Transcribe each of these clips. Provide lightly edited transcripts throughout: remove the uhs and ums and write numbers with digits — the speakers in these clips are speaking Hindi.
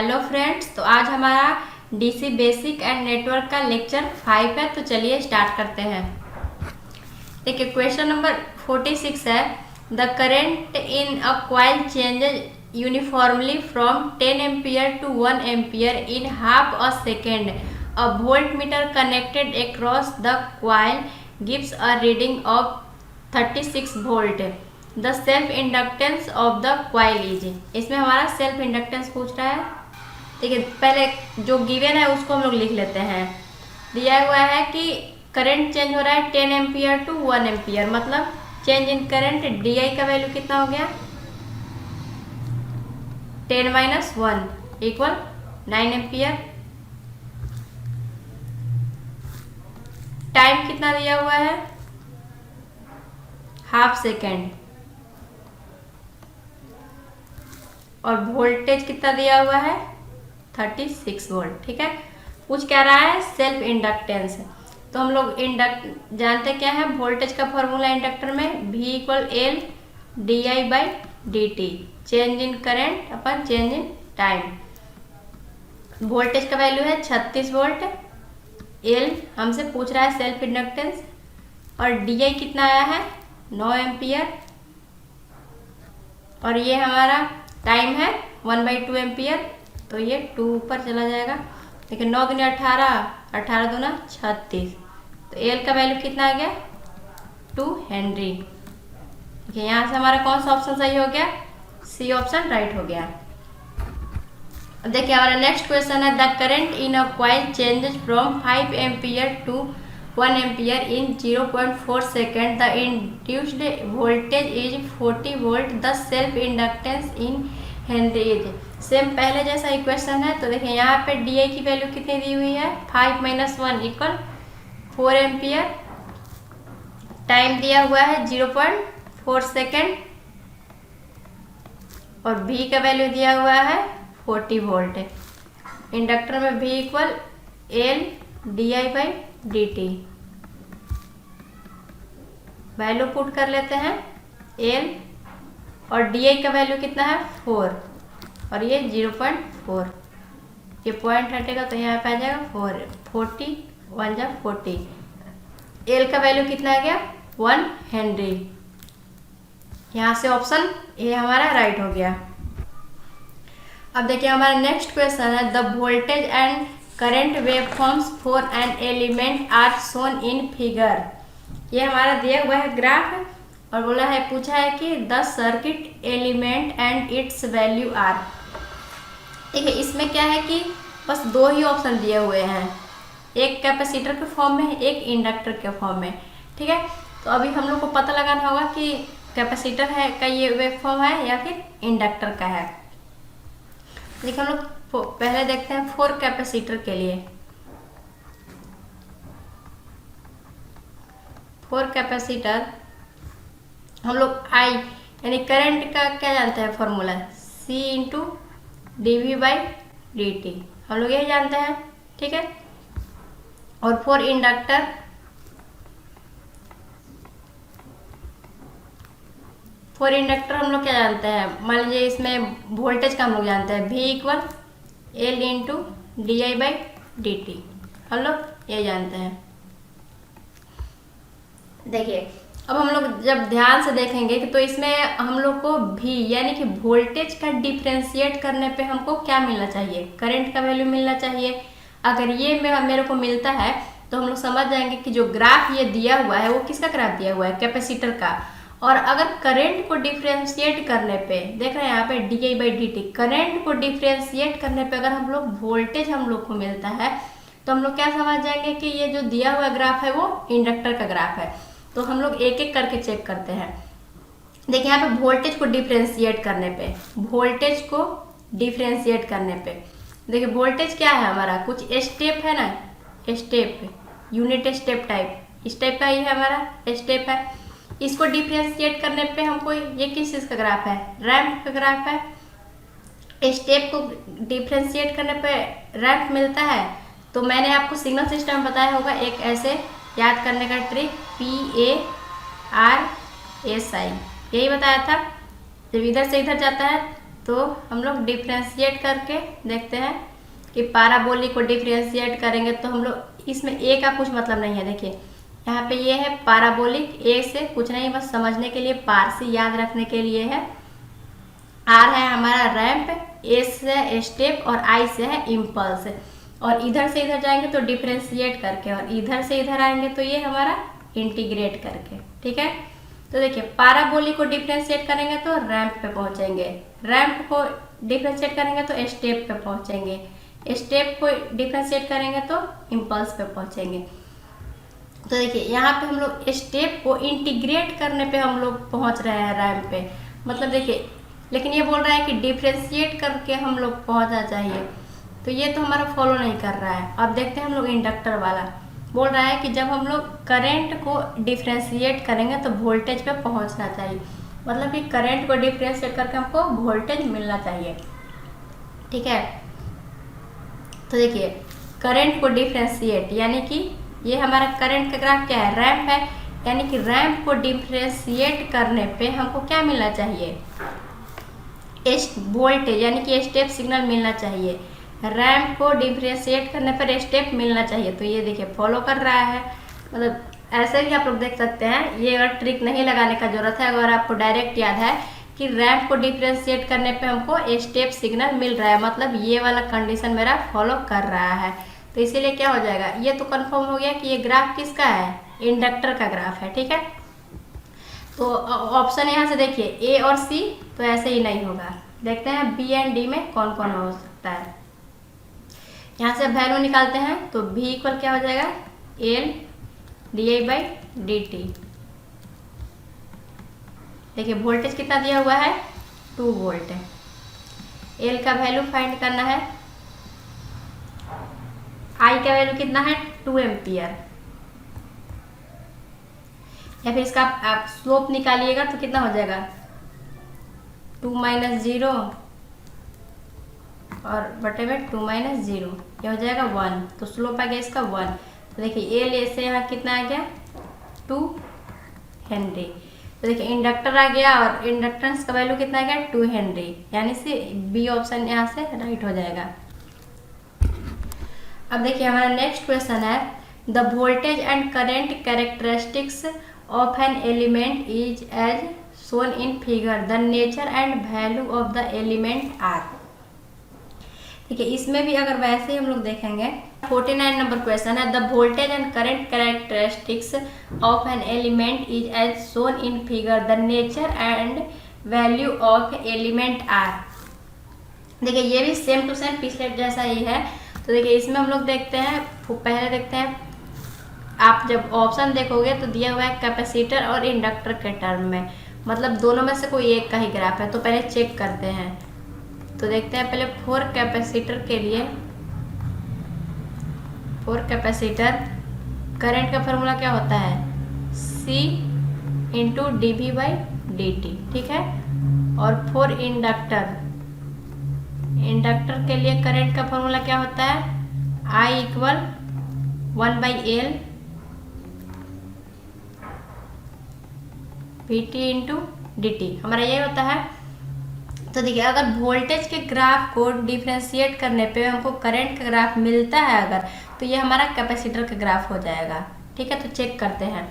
हेलो फ्रेंड्स, तो आज हमारा डीसी बेसिक एंड नेटवर्क का लेक्चर 5 है। तो चलिए स्टार्ट करते हैं। देखिए क्वेश्चन नंबर 46 है, the current in a coil changes uniformly from 10 ampere to 1 ampere in half a second. A voltmeter connected across the coil gives a reading of 36 volt. The self inductance of the coil is. इसमें हमारा सेल्फ इंडक्टेंस पूछ रहा है। ठीक है, पहले जो गिवन है उसको हम लोग लिख लेते हैं। दिया हुआ है कि करंट चेंज हो रहा है 10 एम्पियर टू 1 एम्पियर, मतलब change in current D I का वैल्यू कितना हो गया 10 माइनस 1 इक्वल 9 एम्पियर। टाइम कितना दिया हुआ है हाफ सेकेंड, और वोल्टेज कितना दिया हुआ है 36 वोल्ट। ठीक है, पूछ क्या रहा है सेल्फ इंडक्टेंस। तो हम लोग जानते क्या है, वोल्टेज का फॉर्मूला इंडक्टर में V equal L D I by D T, change in current upon change in time. Voltage का वैल्यू है 36 वोल्ट, एल हमसे पूछ रहा है सेल्फ इंडक्टेंस, और डी आई कितना आया है 9 एम्पियर, और ये हमारा टाइम है 1/2 एम्पियर। तो ये 2 ऊपर चला जाएगा। देखिए 9 दूनी 18, 18 दूना 36, तो एल का वैल्यू कितना आ गया 2 हेनरी। देखिए यहाँ से हमारा कौन सा ऑप्शन सही हो गया, सी ऑप्शन राइट हो गया। अब देखिए हमारा नेक्स्ट क्वेश्चन है, the current in a coil changes from 5 ampere to 1 ampere in 0.4 second. The induced voltage is 40 volt. The self inductance in henry is. Same पहले जैसा इक्वेशन है। तो देखिए यहाँ पे डी आई की वैल्यू कितनी दी हुई है 5 माइनस 1 इक्वल 4 एम्पियर। टाइम दिया हुआ है 0.4 सेकेंड, और V का वैल्यू दिया हुआ है 40 वोल्ट। इंडक्टर में V equal L D I by D T, value put कर लेते हैं एल, और डी आई का वैल्यू कितना है 4, और ये 0.4, ये पॉइंट हटेगा तो यहाँ पे आ जाएगा 4, 40 1 जा 40। एल का वैल्यू कितना आ गया 1 हेनरी। यहाँ से ऑप्शन ए हमारा राइट हो गया। अब देखिए हमारा नेक्स्ट क्वेश्चन है, the voltage and current waveforms for an element are shown in figure. ये हमारा दिया हुआ है ग्राफ, और बोला है पूछा है कि the circuit element and its value are. ठीक है, इसमें क्या है कि बस 2 ही ऑप्शन दिए हुए हैं, एक कैपेसिटर के फॉर्म में, एक इंडक्टर के फॉर्म में। ठीक है, तो अभी हम लोग को पता लगाना होगा कि कैपेसिटर है का ये वेव फॉर्म है या फिर इंडक्टर का है। देखिए हम लोग पहले देखते हैं 4 कैपेसिटर के लिए। 4 कैपेसिटर हम लोग आई यानी करंट का क्या जानते हैं formula, C into D V by D T, हम लोग यही जानते हैं। ठीक है, और 4 इंडक्टर, हम लोग क्या जानते हैं, मान लीजिए इसमें वोल्टेज का हम लोग जानते हैं V equal L into D I by D T, हम लोग ये जानते हैं। देखिए अब हम लोग जब ध्यान से देखेंगे कि तो इसमें हम लोग को V यानी कि वोल्टेज का डिफ्रेंशिएट करने पे हमको क्या मिलना चाहिए, करंट का वैल्यू मिलना चाहिए। अगर ये मेरे को मिलता है तो हम लोग समझ जाएंगे कि जो ग्राफ ये दिया हुआ है वो किसका ग्राफ दिया हुआ है, कैपेसिटर का। और अगर करंट को डिफ्रेंशिएट करने पे देख रहे हैं यहाँ पे D I by D T, current को डिफ्रेंशिएट करने पे अगर हम लोग वोल्टेज हम लोग को मिलता है तो हम लोग क्या समझ जाएंगे कि ये जो दिया हुआ ग्राफ है वो इंडक्टर का ग्राफ है। तो हम लोग एक एक करके चेक करते हैं। देखिए यहाँ पे वोल्टेज को डिफ्रेंशिएट करने पे, देखिए वोल्टेज क्या है हमारा, कुछ स्टेप है ना, स्टेप यूनिट स्टेप टाइप, इस टाइप का ही है हमारा स्टेप है। इसको डिफ्रेंशिएट करने पे हमको ये किस चीज़ का ग्राफ है, रैंप का ग्राफ है। स्टेप को डिफ्रेंशिएट करने पे रैंप मिलता है। तो मैंने आपको सिग्नल सिस्टम बताया होगा, एक ऐसे याद करने का ट्रिक PARSI, यही बताया था। जब इधर से इधर जाता है तो हम लोग डिफ्रेंशिएट करके देखते हैं कि पाराबोलिक को डिफ्रेंशिएट करेंगे तो हम लोग इसमें ए का कुछ मतलब नहीं है। देखिए यहाँ पे ये है पाराबोलिक, ए से कुछ नहीं, बस समझने के लिए, पार से याद रखने के लिए है। आर है हमारा रैंप, एस है स्टेप और आई से है इम्पल्स। और इधर से इधर जाएंगे तो डिफ्रेंशिएट करके, और इधर से इधर आएंगे तो ये हमारा इंटीग्रेट करके। ठीक है, तो देखिए पाराबोलिक को डिफ्रेंशिएट करेंगे तो रैंप पे पहुंचेंगे, रैंप को डिफ्रेंशिएट करेंगे तो स्टेप पे पहुंचेंगे, स्टेप को डिफ्रेंशिएट करेंगे तो इम्पल्स पे पहुंचेंगे। तो देखिए यहाँ पे हम लोग स्टेप को इंटीग्रेट करने पे हम लोग पहुंच रहे हैं रैंप पे। मतलब देखिए, लेकिन ये बोल रहा है कि डिफ्रेंशिएट करके हम लोग पहुंचना चाहिए, तो ये तो हमारा फॉलो नहीं कर रहा है। अब देखते हैं हम लोग इंडक्टर वाला, बोल रहा है कि जब हम लोग करंट को डिफ्रेंशिएट करेंगे तो वोल्टेज पे पहुंचना चाहिए। मतलब कि करंट को डिफ्रेंशिएट करके हमको वोल्टेज मिलना चाहिए। ठीक है, तो देखिए करंट को डिफ्रेंशिएट यानी कि ये हमारा करंट का ग्राफ क्या है, रैंप है, यानी कि रैंप को डिफ्रेंशिएट करने पे हमको क्या मिलना चाहिए, वोल्टेज यानी कि स्टेप सिग्नल मिलना चाहिए। रैंप को डिफ्रेंशिएट करने पर स्टेप मिलना चाहिए। तो ये देखिए फॉलो कर रहा है। मतलब ऐसे भी आप लोग देख सकते हैं, ये अगर ट्रिक नहीं लगाने का जरूरत है, अगर आपको डायरेक्ट याद है कि रैंप को डिफ्रेंशिएट करने पे हमको स्टेप सिग्नल मिल रहा है, मतलब ये वाला कंडीशन मेरा फॉलो कर रहा है। तो इसीलिए क्या हो जाएगा, ये तो कंफर्म हो गया कि ये ग्राफ किसका है, इंडक्टर का ग्राफ है। ठीक है, तो ऑप्शन यहाँ से देखिए ए और सी तो ऐसे ही नहीं होगा। देखते हैं बी एंड डी में कौन कौन हो सकता है। यहाँ से वैल्यू निकालते हैं तो बी इक्वल क्या हो जाएगा, L D I by D T. देखिए वोल्टेज कितना दिया हुआ है, 2 वोल्ट है। एल का वैल्यू फाइंड करना है, आई का वैल्यू कितना है 2 एम्पियर, या फिर इसका आप स्लोप निकालिएगा तो कितना हो जाएगा 2 माइनस 0 और बटे में 2 माइनस 0, ये हो जाएगा 1। तो स्लोप आ गया इसका 1। तो देखिए एल ए से यहाँ कितना आ गया 2 हेनरी। तो देखिए इंडक्टर आ गया और इंडक्टेंस का वैल्यू कितना आ गया 2 हेनरी, यानी से बी ऑप्शन यहाँ से राइट हो जाएगा। अब देखिए हमारा नेक्स्ट क्वेश्चन है, the voltage and current characteristics of an element is as shown in figure, the nature and value of the element are. देखिए इसमें भी अगर वैसे ही हम लोग देखेंगे, 49 नंबर क्वेश्चन है, the voltage and current characteristics of an element is as shown in figure, the nature and value of element are. देखिए ये भी सेम टू सेम पिछले जैसा ही है। तो देखिए इसमें हम लोग देखते हैं, पहले देखते हैं, आप जब ऑप्शन देखोगे तो दिया हुआ है कैपेसिटर और इंडक्टर के टर्म में, मतलब दोनों में से कोई एक का ही ग्राफ है। तो पहले चेक करते हैं, तो देखते हैं पहले 4 कैपेसिटर के लिए, 4 कैपेसिटर करंट का फॉर्मूला क्या होता है, C into D V by D T. ठीक है, और 4 इंडक्टर, इंडक्टर के लिए करंट का फॉर्मूला क्या होता है, I equal 1/L Vt into D T, हमारा ये होता है। तो देखिए अगर वोल्टेज के ग्राफ को डिफ्रेंशिएट करने पे हमको करंट का ग्राफ मिलता है अगर, तो ये हमारा कैपेसिटर का ग्राफ हो जाएगा। ठीक है, तो चेक करते हैं।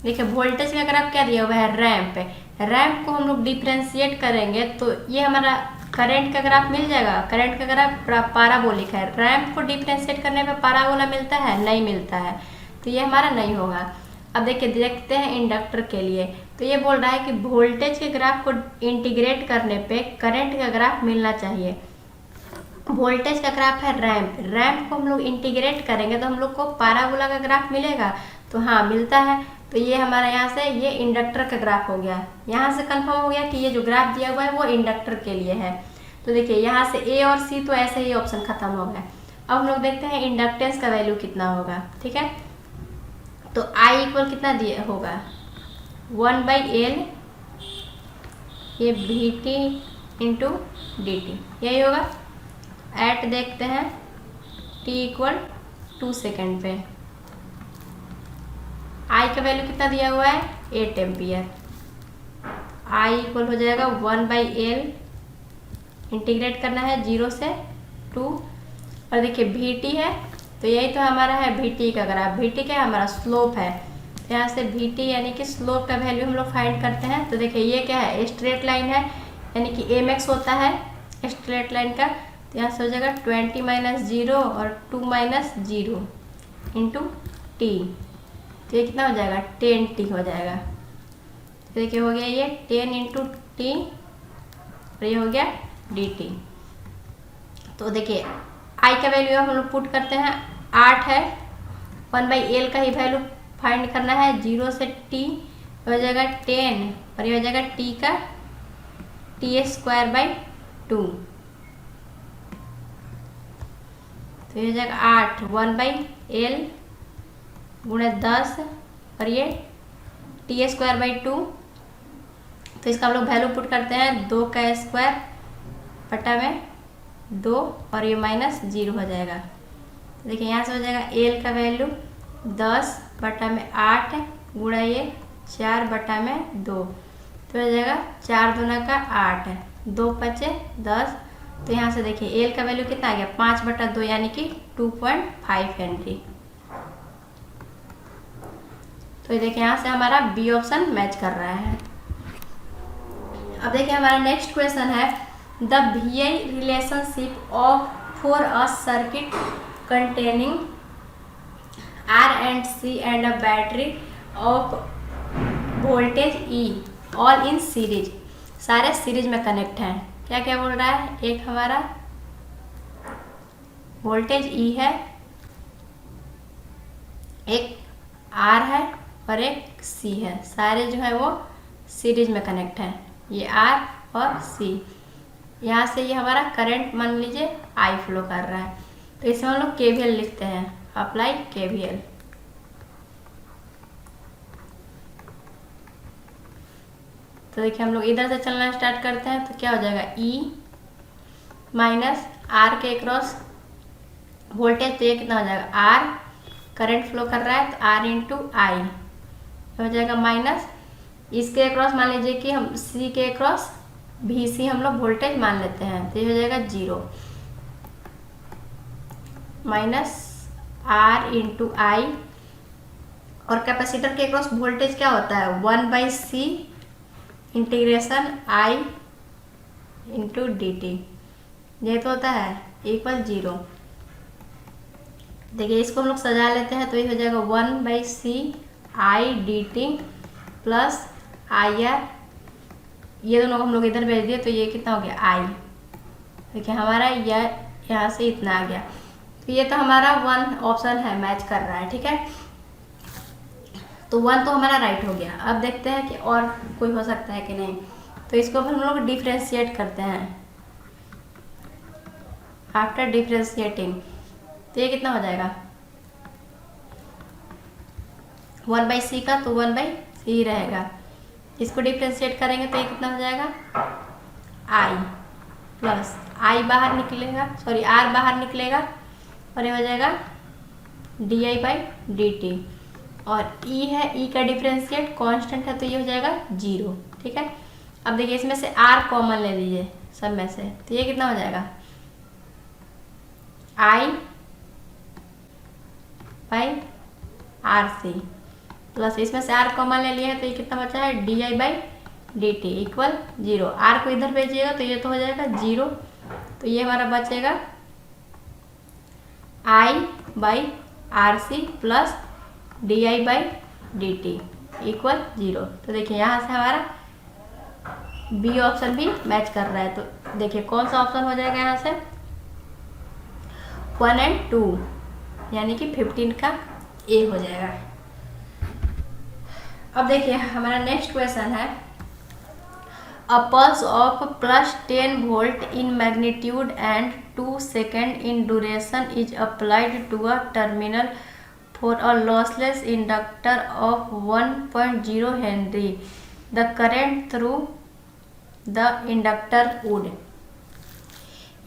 देखिए वोल्टेज का ग्राफ क्या दिया हुआ है, रैंप है, रैंप को हम लोग डिफ्रेंशिएट करेंगे तो ये हमारा करंट का ग्राफ मिल जाएगा। करंट का ग्राफ पाराबोलिक है, रैंप को डिफ्रेंशिएट करने पे पाराबोला मिलता है, नहीं मिलता है, तो ये हमारा नहीं होगा। अब देखिए देखते हैं इंडक्टर के लिए, तो ये बोल रहा है कि वोल्टेज के ग्राफ को इंटीग्रेट करने पे करंट का ग्राफ मिलना चाहिए। वोल्टेज का ग्राफ है रैंप, रैंप को हम लोग इंटीग्रेट करेंगे तो हम लोग को पाराबोला का ग्राफ मिलेगा। तो हाँ मिलता है, तो ये हमारा यहाँ से ये इंडक्टर का ग्राफ हो गया। यहाँ से कंफर्म हो गया कि ये जो ग्राफ दिया हुआ है वो इंडक्टर के लिए है। तो देखिए यहाँ से ए और सी तो ऐसे ही ऑप्शन खत्म हो गया। अब हम लोग देखते हैं इंडक्टेंस का वैल्यू कितना होगा। ठीक है, तो I इक्वल कितना दिया होगा 1/L ये Vt इंटू डी टी, यही होगा। एट देखते हैं t इक्वल 2 सेकेंड पे, I का वैल्यू कितना दिया हुआ है 8 एम्पियर, I इक्वल हो जाएगा 1/L इंटीग्रेट करना है 0 से 2। और देखिए VT है तो यही तो हमारा है VT का ग्राफ। VT क्या है? हमारा स्लोप है। तो यहाँ से VT यानी कि स्लोप का वैल्यू हम लोग फाइंड करते हैं। तो देखिए ये क्या है? स्ट्रेट लाइन है, यानी कि mx होता है स्ट्रेट लाइन का। तो यहाँ से हो जाएगा 20 - 0 और 2 - 0 इंटू t। तो ये कितना हो जाएगा? 10t हो जाएगा। तो देखिए हो गया ये 10 इंटू टी और ये हो गया dt। तो देखिए i का वैल्यू हम लोग पुट करते हैं 8 है। 1/l का ही वैल्यू फाइंड करना है 0 से t हो जाएगा 10 और ये हो जाएगा t का t²/2। तो ये हो जाएगा 8 1/l गुणे 10 और ये t²/2। तो इसका हम लोग वैल्यू पुट करते हैं 2 का स्क्वायर बटा में 2 और ये -0 हो जाएगा। तो देखिए यहाँ से हो जाएगा l का वैल्यू 10 बटा में 8 गुणा ये 4 बटा में 2। तो हो जाएगा 4 दूना का 8 2 बचे 10। तो यहाँ से देखिए l का वैल्यू कितना आ गया? 5/2 यानी कि 2.5 हेनरी। तो देखिए यहाँ से हमारा बी ऑप्शन मैच कर रहा है। अब देखिए हमारा नेक्स्ट क्वेश्चन है the VI relationship of for a circuit containing R and C and a battery of voltage E all in series। सारे सीरीज में कनेक्ट हैं। क्या क्या बोल रहा है? एक हमारा वोल्टेज E है, एक R है और एक C है। सारे जो है वो सीरीज में कनेक्ट हैं, ये R और C। यहाँ से ये हमारा करंट मान लीजिए I फ्लो कर रहा है। तो इसमें हम लोग KVL लिखते हैं, अप्लाई KVL। तो देखिए हम लोग इधर से चलना स्टार्ट करते हैं तो क्या हो जाएगा? E माइनस R के क्रॉस वोल्टेज। तो ये कितना हो जाएगा? R करंट फ्लो कर रहा है तो R इंटू आई हो जाएगा माइनस इसके क्रॉस मान लीजिए कि हम C के क्रॉस VC हम लोग वोल्टेज मान लेते हैं। तो ये हो जाएगा 0 माइनस R इंटू आई। और कैपेसिटर के क्रॉस वोल्टेज क्या होता है? 1/C integration I into dt। ये तो होता है इक्वल 0। देखिए इसको हम लोग सजा लेते हैं तो ये हो जाएगा 1/C I dt plus IR। ये दोनों को हम लोग इधर भेज दिए तो ये कितना हो गया? I। देखिए हमारा यह यहाँ से इतना आ गया। तो ये तो हमारा 1 ऑप्शन है, मैच कर रहा है। ठीक है, तो 1 तो हमारा राइट हो गया। अब देखते हैं कि और कोई हो सकता है कि नहीं। तो इसको हम लोग डिफ्रेंशिएट करते हैं। आफ्टर डिफ्रेंशिएटिंग तो ये कितना हो जाएगा? 1/C का तो 1/C रहेगा। इसको डिफ्रेंशिएट करेंगे तो ये कितना हो जाएगा? I प्लस I बाहर निकलेगा, सॉरी R बाहर निकलेगा और ये हो जाएगा di/dt। और E है, E का डिफरेंशिएट कांस्टेंट है तो ये हो जाएगा 0। ठीक है, अब देखिए इसमें से R कॉमन ले लीजिए सब में से। तो ये कितना हो जाएगा? I/RC प्लस इसमें से R कॉमन ले लिया है तो ये कितना बचा है? di/dt equal 0। R को इधर भेजिएगा तो ये तो हो जाएगा 0। तो ये हमारा बचेगा I/RC प्लस di/dt इक्वल 0। तो देखिए यहाँ से हमारा बी ऑप्शन भी मैच कर रहा है। तो देखिए कौन सा ऑप्शन हो जाएगा यहाँ से? 1 और 2 यानी कि 15 का ए हो जाएगा। अब देखिए हमारा नेक्स्ट क्वेश्चन है a pulse of +10 volt in magnitude and 2 second in duration is applied to a terminal for a lossless inductor of 1.0 Henry. The current through the inductor would।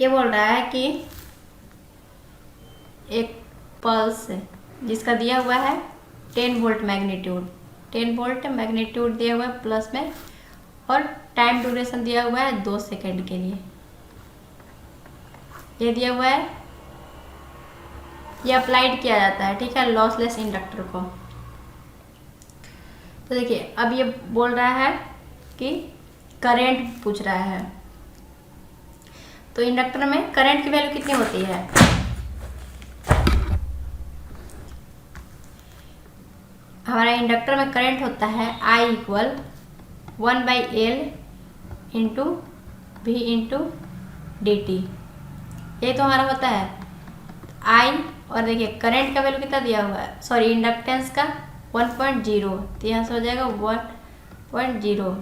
ये बोल रहा है कि एक पल्स जिसका दिया हुआ है 10 वोल्ट मैग्नीट्यूड, 10 वोल्ट मैग्नीट्यूड दिया हुआ है प्लस में और टाइम ड्यूरेशन दिया हुआ है 2 सेकेंड के लिए। ये दिया हुआ है, ये अप्लाइड किया जाता है, ठीक है, लॉसलेस इंडक्टर को। तो देखिए अब ये बोल रहा है कि करंट पूछ रहा है, तो इंडक्टर में करंट की वैल्यू कितनी होती है? हमारा इंडक्टर में करंट होता है I equal 1/L into V into dt। ये तो हमारा होता है I, और देखिए करंट का वैल्यू कितना दिया हुआ है, सॉरी इंडक्टेंस का 1.0, तो यहाँ से हो जाएगा 1.0।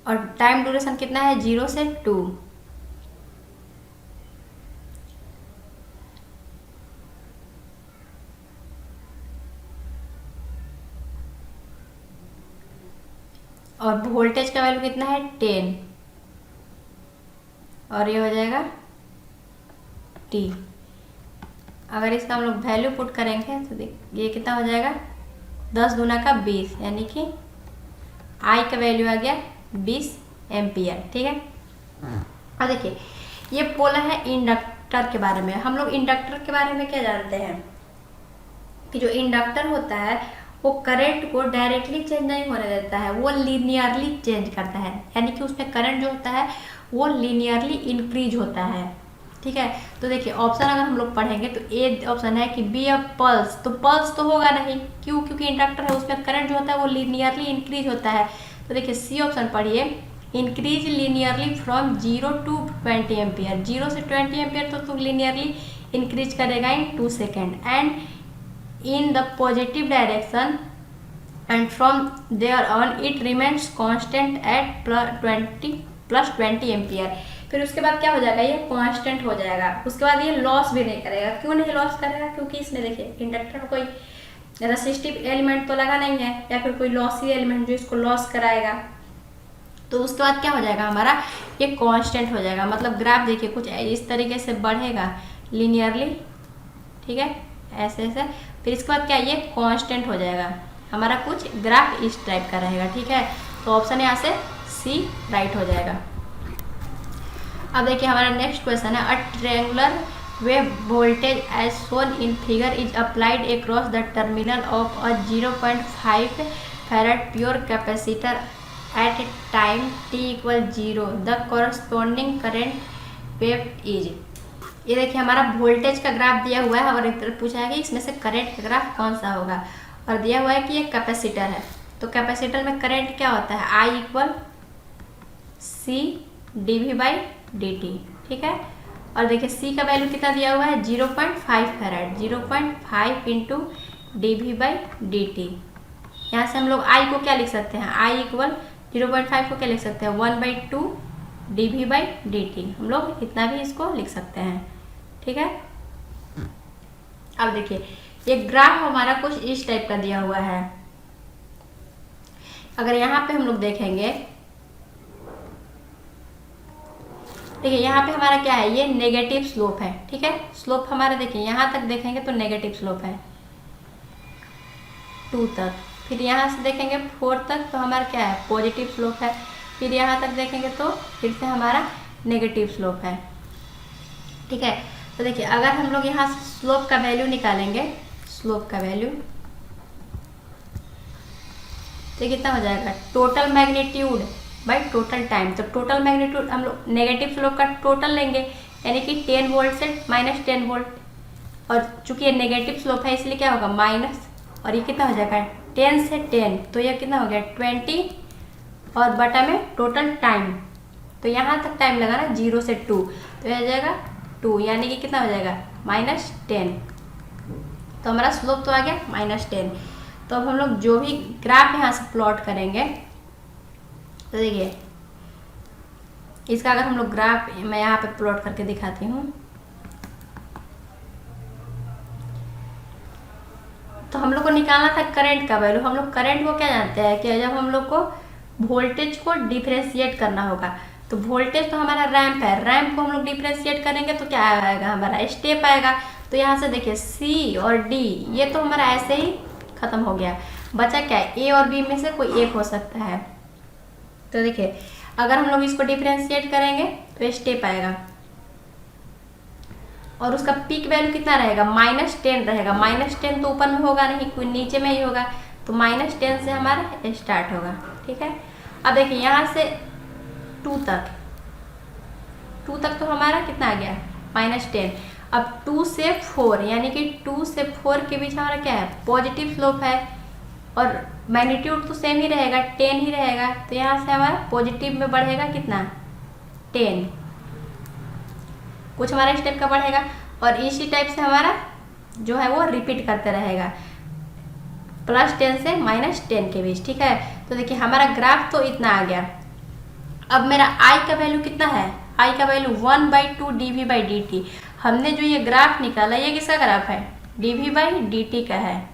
और टाइम ड्यूरेशन कितना है? 0 से 2। और वोल्टेज का वैल्यू कितना है? 10, और ये हो जाएगा T। अगर इसका हम लोग वैल्यू पुट करेंगे तो ये कितना हो जाएगा? 10 दूना का 20, यानी कि I का वैल्यू आ गया 20 एम्पियर, ठीक है। और देखिए ये बोला है इंडक्टर के बारे में। हम लोग इंडक्टर के बारे में क्या जानते हैं कि जो इंडक्टर होता है वो करंट को डायरेक्टली चेंज नहीं होने देता है, वो लीनियरली चेंज करता है, यानी कि उसमें करंट जो होता है वो लीनियरली इंक्रीज होता है, ठीक है। तो देखिए ऑप्शन अगर हम लोग पढ़ेंगे तो ए ऑप्शन है कि बी अ पल्स, तो पल्स तो होगा नहीं, क्यों? क्योंकि इंडक्टर है उसमें करंट जो होता है वो लीनियरली इंक्रीज होता है। तो देखिए सी ऑप्शन पढ़िए, increase linearly from 0 to 20 ampere. 0 से 20 एम्पियर तो लीनियरली इंक्रीज करेगा इन 2 second, and in the positive direction, and from there on it remains constant at plus 20 ampere. फिर उसके बाद क्या हो जाएगा? ये कांस्टेंट हो जाएगा। उसके बाद ये लॉस भी नहीं करेगा। क्यों नहीं लॉस करेगा? क्योंकि इसमें देखिए इंडक्टर में कोई रेसिस्टिव एलिमेंट तो लगा नहीं है, या फिर कोई लॉसी एलिमेंट जो इसको लॉस कराएगा। तो उसके बाद क्या हो जाएगा? हमारा ये कांस्टेंट हो जाएगा। मतलब ग्राफ देखिए कुछ इस तरीके से बढ़ेगा लीनियरली, ठीक है, ऐसे ऐसे। फिर इसके बाद क्या? ये कांस्टेंट हो जाएगा। हमारा कुछ ग्राफ इस टाइप का रहेगा, ठीक है। तो ऑप्शन यहाँ से सी राइट हो जाएगा। अब देखिए हमारा नेक्स्ट क्वेश्चन है, a triangular wave voltage as shown in figure is applied across the terminal of a 0.5 farad pure capacitor at time t equal 0। The corresponding current wave is. ये देखिए हमारा वोल्टेज का ग्राफ दिया हुआ है, और एक तरफ पूछा है कि इसमें से करंट का ग्राफ कौन सा होगा, और दिया हुआ है कि ये कैपेसिटर है। तो कैपेसिटर में करंट क्या होता है? I इक्वल सी dV/dt, ठीक है। और देखिए C का वैल्यू कितना दिया हुआ है? 0.5 फैराड, 0.5 इंटू dV/dt। यहाँ से हम लोग I को क्या लिख सकते हैं? I इक्वल 0.5 को क्या लिख सकते हैं? 1/2 dV/dt। हम लोग इतना भी इसको लिख सकते हैं, ठीक है। अब देखिए ये ग्राफ हमारा कुछ इस टाइप का दिया हुआ है। अगर यहाँ पे हम लोग देखेंगे, देखिए यहाँ पे हमारा क्या है? ये नेगेटिव स्लोप है, ठीक है। स्लोप हमारा देखिए यहाँ तक देखेंगे तो नेगेटिव स्लोप है 2 तक, फिर यहाँ से देखेंगे 4 तक तो हमारा क्या है? पॉजिटिव स्लोप है। फिर यहाँ तक देखेंगे तो फिर से हमारा नेगेटिव स्लोप है, ठीक है। तो देखिए अगर हम लोग यहाँ से स्लोप का वैल्यू निकालेंगे, स्लोप का वैल्यू तो कितना हो जाएगा? Total magnitude by total time. तो टोटल मैग्नीट्यूड हम लोग नेगेटिव स्लोप का टोटल लेंगे, यानी कि 10 वोल्ट से -10 वोल्ट, और चूंकि ये नेगेटिव स्लोप है इसलिए क्या होगा? माइनस, और ये कितना हो जाएगा? 10 से 10, तो ये कितना हो गया? 20, और बटा में टोटल टाइम, तो यहाँ तक टाइम लगा ना 0 से 2, तो यह हो जाएगा 2, यानी कि कितना हो जाएगा? -10। तो हमारा स्लोप तो आ गया -10। तो अब हम लोग जो भी ग्राफ यहाँ से प्लॉट करेंगे, तो देखिए इसका अगर हम लोग ग्राफ मैं यहाँ पे प्लॉट करके दिखाती हूँ, तो हम लोग को निकालना था करंट का वैल्यू। हम लोग करंट को क्या जानते हैं कि जब हम लोग को वोल्टेज को डिफरेंशिएट करना होगा, तो वोल्टेज तो हमारा रैंप है, रैंप को हम लोग डिफरेंशिएट करेंगे तो क्या आएगा? हमारा स्टेप आएगा। तो यहाँ से देखिए सी और डी ये तो हमारा ऐसे ही खत्म हो गया, बचा क्या है, ए और बी में से कोई एक हो सकता है। तो देखिए अगर हम लोग इसको डिफ्रेंशिएट करेंगे तो ये स्टेप आएगा और उसका पीक वैल्यू कितना रहेगा, -10 रहेगा। -10 तो ऊपर में होगा नहीं, कोई नीचे में ही होगा, तो -10 से हमारा स्टार्ट होगा। ठीक है, अब देखिए यहाँ से 2 तक तो हमारा कितना आ गया, -10। अब 2 से 4 यानी कि 2 से 4 के बीच हमारा क्या है, पॉजिटिव स्लोप है और मैग्नीट्यूड तो सेम ही रहेगा, 10 ही रहेगा। तो यहाँ से हमारा पॉजिटिव में बढ़ेगा कितना, 10, कुछ हमारा स्टेप का बढ़ेगा और इसी टाइप से हमारा जो है वो रिपीट करते रहेगा +10 से -10 के बीच। ठीक है, तो देखिए हमारा ग्राफ तो इतना आ गया। अब मेरा आई का वैल्यू कितना है, आई का वैल्यू 1/2 dV/dt। हमने जो ये ग्राफ निकाला ये किसका ग्राफ है, dV/dt का है,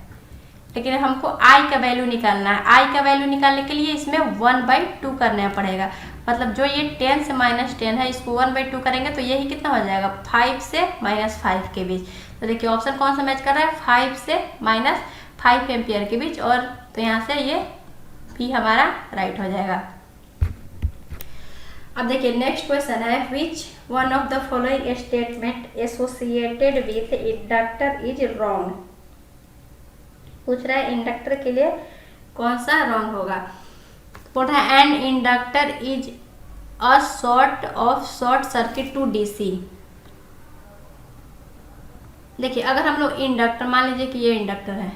लेकिन हमको आई का वैल्यू निकालना है। आई का वैल्यू निकालने के लिए इसमें 1/2 करना पड़ेगा, मतलब जो ये 10 से -10 है इसको 1/2 करेंगे तो यही कितना हो जाएगा, 5 से -5 के बीच। तो देखिए ऑप्शन कौन सा मैच कर रहा है, 5 से -5 एम्पियर के बीच, और तो यहाँ से ये भी हमारा राइट हो जाएगा। अब देखिए नेक्स्ट क्वेश्चन है, which one of the following statement associated with inductor is wrong. पूछ रहा है इंडक्टर के लिए कौन सा रॉन्ग होगा। बोल रहा है an inductor is a sort of short circuit to DC. देखिए अगर हम लोग इंडक्टर, मान लीजिए कि ये इंडक्टर है,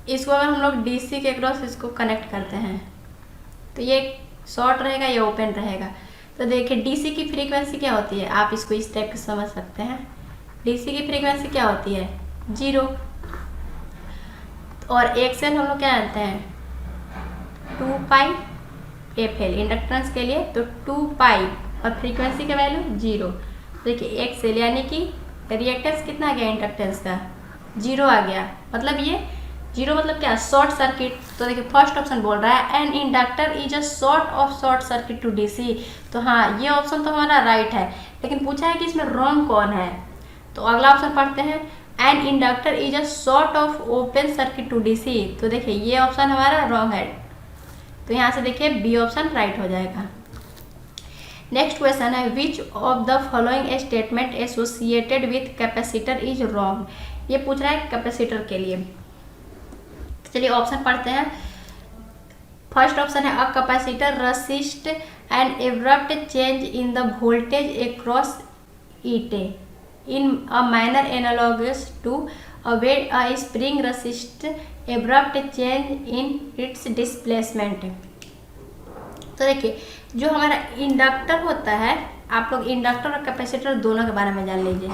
इसको अगर हम लोग डीसी के क्रॉस इसको कनेक्ट करते हैं तो ये शॉर्ट रहेगा या ओपन रहेगा। तो देखिए डीसी की फ्रीक्वेंसी क्या होती है, आप इसको इस टाइप से समझ सकते हैं। डीसी की फ्रीक्वेंसी क्या होती है, 0, और एक्सएल हम लोग क्या जानते हैं, 2πfl इंडक्टेंस के लिए, तो 2π और फ्रीक्वेंसी का वैल्यू 0। देखिए एक्सएल यानी कि रिएक्टेंस कितना आ गया इंडक्टेंस का, 0 आ गया, मतलब ये 0 मतलब क्या, शॉर्ट सर्किट। तो देखिए फर्स्ट ऑप्शन बोल रहा है an inductor is a sort of short circuit to DC. तो हाँ ये ऑप्शन तो हमारा राइट है, लेकिन पूछा है कि इसमें रॉन्ग कौन है। तो अगला ऑप्शन पढ़ते हैं, an inductor is a sort of open circuit to DC. तो देखिए ये ऑप्शन हमारा रॉन्ग है, तो यहाँ से देखिए बी ऑप्शन राइट हो जाएगा। नेक्स्ट क्वेश्चन है, which of the following statement associated with capacitor is wrong. ये पूछ रहा है कैपेसिटर के लिए। चलिए ऑप्शन पढ़ते हैं। फर्स्ट ऑप्शन है, a capacitor resist an abrupt change in the voltage across it in a manner analogous to a spring resist abrupt change in its displacement। तो देखिए जो हमारा इंडक्टर होता है, आप लोग इंडक्टर और कैपेसिटर दोनों के बारे में जान लीजिए।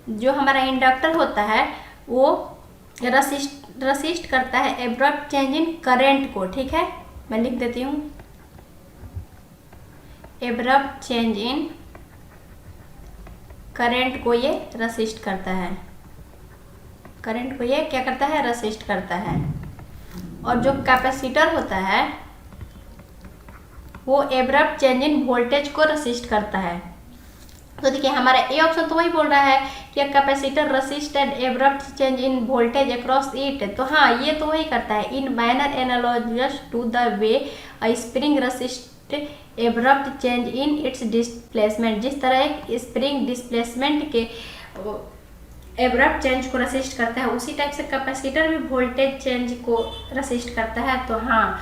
जो हमारा इंडक्टर होता है वो रसिस्ट करता है एब्रप्ट चेंज इन करंट को। ठीक है, मैं लिख देती हूँ, एब्रप्ट चेंज इन करंट को ये रसिस्ट करता है, करंट को ये क्या करता है, रसिस्ट करता है। और जो कैपेसिटर होता है वो एब्रप्ट चेंज इन वोल्टेज को रसिस्ट करता है। तो देखिए हमारा ए ऑप्शन तो वही बोल रहा है कि capacitor resist and abrupt change in voltage across it. तो हाँ ये तो वही करता है, in manner analogous to the way a spring resist abrupt change in its displacement. जिस तरह एक स्प्रिंग डिस्प्लेसमेंट के एब्रप्ट चेंज को रसिस्ट करता है, उसी टाइप से कैपेसिटर भी वोल्टेज चेंज को रसिस्ट करता है। तो हाँ,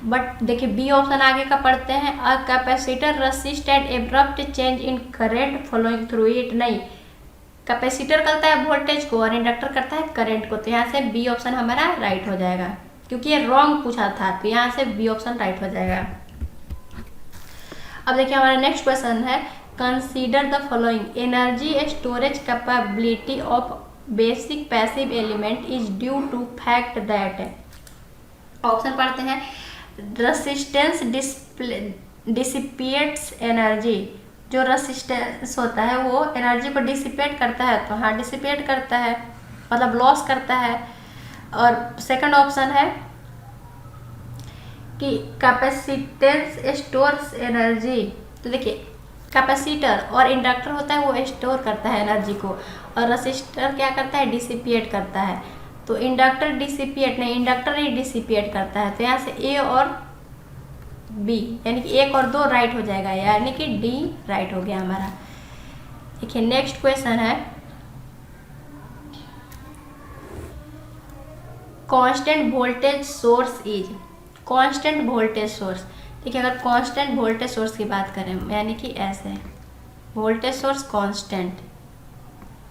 बट देखिए बी ऑप्शन आगे का पढ़ते हैं, a capacitor resist and abrupt change in current flowing through it. नहीं, कैपेसिटर करता है वोल्टेज को और इंडक्टर करता है करंट को। तो यहाँ से बी ऑप्शन हमारा राइट हो जाएगा, क्योंकि ये रॉन्ग पूछा था, तो यहाँ से बी ऑप्शन राइट हो जाएगा। अब देखिए हमारा नेक्स्ट क्वेश्चन है, consider the following, energy storage capability of basic passive element is due to fact that. Option पढ़ते हैं, रेसिस्टेंस डिसिपेट्स एनर्जी। जो रेसिस्टेंस होता है वो एनर्जी को डिसिपेट करता है, तो हाँ डिसिपेट करता है मतलब लॉस करता है। और सेकंड ऑप्शन है कि कैपेसिटेंस स्टोर्स एनर्जी। तो देखिए कैपेसिटर और इंडक्टर होता है वो स्टोर करता है एनर्जी को, और रेसिस्टर क्या करता है, डिसिपिएट करता है। तो इंडक्टर डिसिपिएट नहीं, इंडक्टर ही डिसिपिएट करता है। तो यहाँ से ए और बी यानी कि 1 और 2 राइट हो जाएगा, यानी कि डी राइट हो गया हमारा। देखिए नेक्स्ट क्वेश्चन है constant voltage source is, constant voltage source. देखिए अगर कांस्टेंट वोल्टेज सोर्स की बात करें यानी कि ऐसे वोल्टेज सोर्स कांस्टेंट,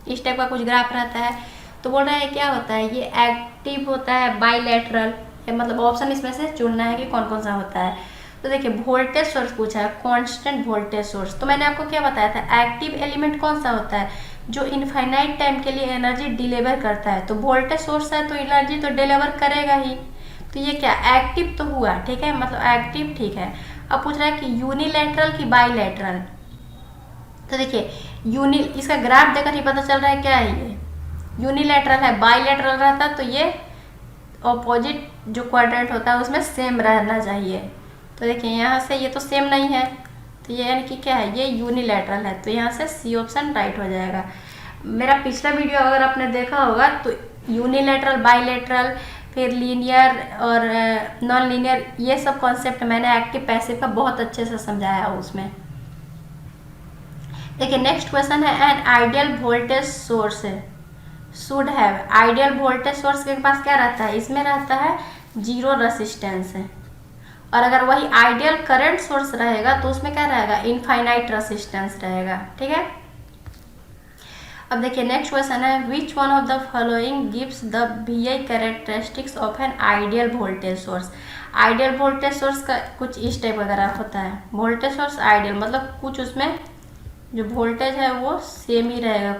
इस टाइप का कुछ ग्राफ रहता है। तो बोल रहा है क्या होता है, ये एक्टिव होता है, बाइलेटरल, मतलब ऑप्शन इसमें से चुनना है कि कौन कौन सा होता है। तो देखिए वोल्टेज सोर्स पूछा है, कांस्टेंट वोल्टेज सोर्स। तो मैंने आपको क्या बताया था, एक्टिव एलिमेंट कौन सा होता है, जो इनफाइनाइट टाइम के लिए एनर्जी डिलीवर करता है। तो वोल्टेज सोर्स है तो एनर्जी तो डिलीवर करेगा ही। तो ये क्या एक्टिव तो हुआ, ठीक है, मतलब एक्टिव ठीक है। अब पूछ रहा है कि यूनिलैटरल की बाइलैटरल। तो देखिए इसका ग्राफ देखकर ही पता चल रहा है क्या है, ये यूनिलैटरल है। बाइलैटरल रहता तो ये ऑपोजिट जो क्वाड्रेंट होता है उसमें सेम रहना चाहिए। तो देखिए यहाँ से ये तो सेम नहीं है, तो ये यानी कि क्या है, ये यूनिलैटरल है। तो यहाँ से सी ऑप्शन राइट हो जाएगा। मेरा पिछला वीडियो अगर आपने देखा होगा तो यूनिलैटरल, बाइलैटरल, फिर लीनियर और नॉन लीनियर, ये सब कॉन्सेप्ट मैंने एक्टिव पैसिव का बहुत अच्छे से समझाया उसमें। देखिए नेक्स्ट क्वेश्चन है N ideal voltage source should have, ideal voltage source के पास क्या रहता है, इसमें रहता है 0 रेसिस्टेंस है। और अगर वही आइडियल करंट सोर्स रहेगा तो उसमें क्या रहेगा, इनफाइनाइट रेसिस्टेंस रहेगा, ठीक है। अब देखिए नेक्स्ट क्वेश्चन है which one of the following gives the VI characteristics of N ideal voltage source. Ideal voltage source का कुछ इस टाइप वगैरह होता है। वोल्टेज सोर्स आइडियल मतलब कुछ उसमें जो वोल्टेज है वो सेम ही रहेगा,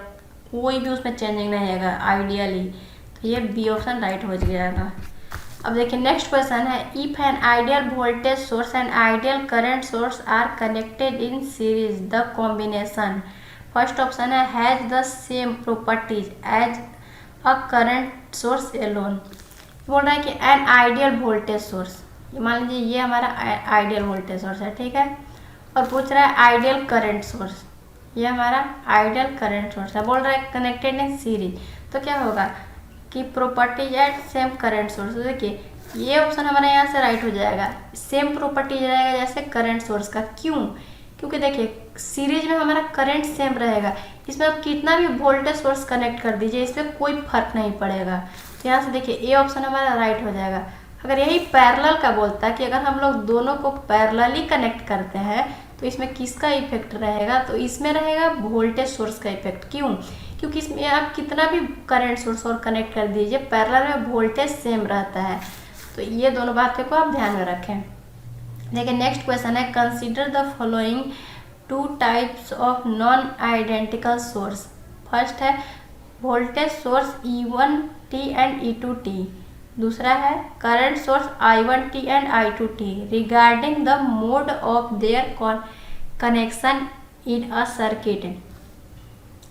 कोई भी उसमें चेंजिंग नहीं रहेगा आइडियली। तो ये बी ऑप्शन राइट हो जाएगा। अब देखिए नेक्स्ट क्वेश्चन है if an ideal voltage source and ideal current source are connected in series the combination, first option है has the same properties as a current source alone. बोल रहा है कि एन आइडियल वोल्टेज सोर्स, मान लीजिए ये हमारा आइडियल वोल्टेज सोर्स है, ठीक है, और पूछ रहा है आइडियल करंट सोर्स, ये हमारा आइडियल करंट सोर्स है। बोल रहा है कनेक्टेड इन सीरीज, तो क्या होगा कि properties at same current source. देखिए ये ऑप्शन हमारा यहाँ से राइट हो जाएगा, सेम प्रॉपर्टीज रहेगा जैसे करंट सोर्स का। क्यों, क्योंकि देखिए सीरीज में हमारा करंट सेम रहेगा, इसमें आप कितना भी वोल्टेज सोर्स कनेक्ट कर दीजिए इसमें कोई फर्क नहीं पड़ेगा। तो यहाँ से देखिए ए ऑप्शन हमारा राइट हो जाएगा। अगर यही पैरेलल का बोलता है कि अगर हम लोग दोनों को पैरेलली कनेक्ट करते हैं तो इसमें किसका इफेक्ट रहेगा, तो इसमें रहेगा वोल्टेज सोर्स का इफेक्ट। क्यों, क्योंकि इसमें आप कितना भी करंट सोर्स और कनेक्ट कर दीजिए पैरेलल में वोल्टेज सेम रहता है। तो ये दोनों बातें को आप ध्यान में रखें। देखिए नेक्स्ट क्वेश्चन है consider the following 2 types of non identical source. First है voltage source E1T and E2T, दूसरा है current source I1T and I2T regarding the mode of their connection in a circuit.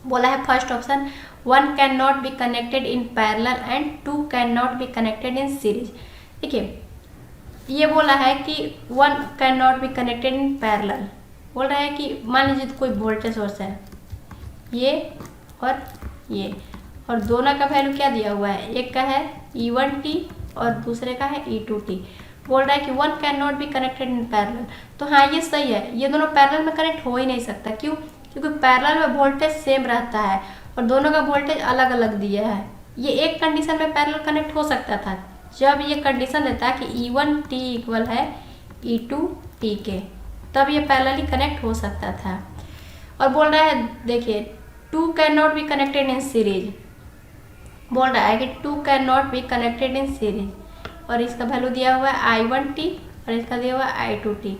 बोला है first option 1 can not be connected in parallel and 2 can not be connected in series. देखिए ये बोला है कि 1 can not be connected in parallel, बोल रहा है कि मान लीजिए कोई वोल्टेज सोर्स है ये ये, और दोनों का वैल्यू क्या दिया हुआ है, एक का है E1T और दूसरे का है E2T। बोल रहा है कि 1 can not be connected in parallel. तो हाँ ये सही है, ये दोनों पैरेलल में कनेक्ट हो ही नहीं सकता। क्यों, क्योंकि पैरेलल में वोल्टेज सेम रहता है और दोनों का वोल्टेज अलग अलग दिया है। ये एक कंडीशन में पैरेलल कनेक्ट हो सकता था जब ये कंडीशन देता है कि E1T इक्वल है E2T के, तब ये पैरेलली कनेक्ट हो सकता था। और बोल रहा है देखिए 2 can not be connected in series, बोल रहा है कि 2 can not be connected in series, और इसका वैल्यू दिया हुआ है I1T और इसका दिया हुआ है I2T।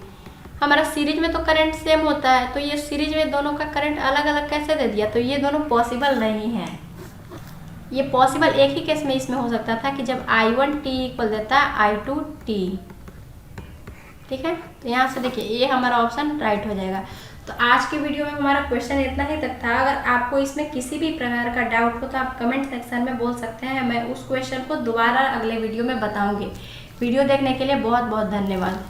हमारा सीरीज में तो करंट सेम होता है, तो ये सीरीज में दोनों का करंट अलग अलग कैसे दे दिया, तो ये दोनों पॉसिबल नहीं है। ये पॉसिबल एक ही केस में इसमें हो सकता था कि जब I1T इक्वल देता है I2T, ठीक है। तो यहाँ से देखिए ये हमारा ऑप्शन राइट हो जाएगा। तो आज के वीडियो में हमारा क्वेश्चन इतना ही तक था। अगर आपको इसमें किसी भी प्रकार का डाउट हो तो आप कमेंट सेक्शन में बोल सकते हैं, मैं उस क्वेश्चन को दोबारा अगले वीडियो में बताऊंगी। वीडियो देखने के लिए बहुत बहुत धन्यवाद।